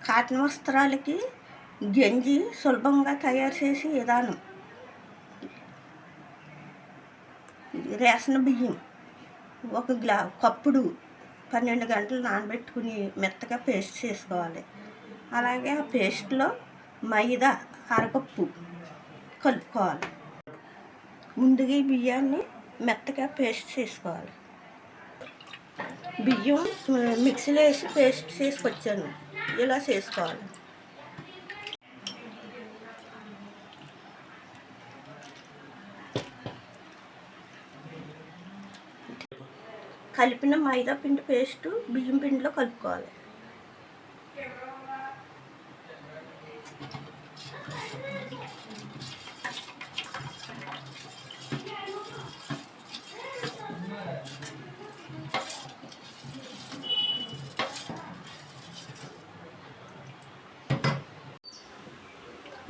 Cotton వస్త్రాలకి గంజి సులభంగా తయారు చేసే విధానం. రేషన్ బియ్యం ఒక కప్పుడు 12 గంటలు నానబెట్టుకుని మెత్తగా పేస్ట్ చేసుకోవాలి. అలాగే ఆ పేస్ట్లో మైదా అరకప్పు కలుపుకోవాలి. ముందుగా ఈ బియ్యాన్ని మెత్తగా పేస్ట్ చేసుకోవాలి. బియ్యం మిక్సీలో వేసి పేస్ట్ చేసుకొచ్చాను. ఇలా చేసుకోవాలి. కలిపిన మైదా పిండి పేస్టు బియ్యం పిండిలో కలుపుకోవాలి.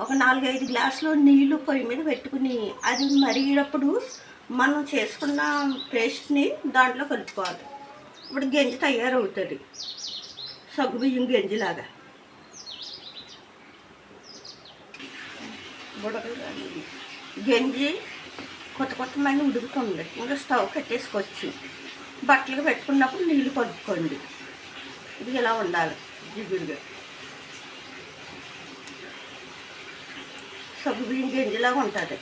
ఒక 4-5 గ్లాసులు నీళ్లు పొయ్యి మీద పెట్టుకుని అది మరిగేటప్పుడు మనం చేసుకున్న పేస్ట్ని దాంట్లో కలుపుకోవాలి. ఇప్పుడు గంజి తయారవుతుంది, సగ్గుబియ్యం గంజిలాగా. గంజి కొత్త ఉడుకుతుంది. ఇంకా స్టవ్ కట్టేసుకొచ్చి బట్టలకు పెట్టుకున్నప్పుడు నీళ్ళు కలుపుకోండి. ఇది ఇలా ఉండాలి, జిగురుగా. సగ్గుబియ్యం గంజిలాగా ఉంటుంది.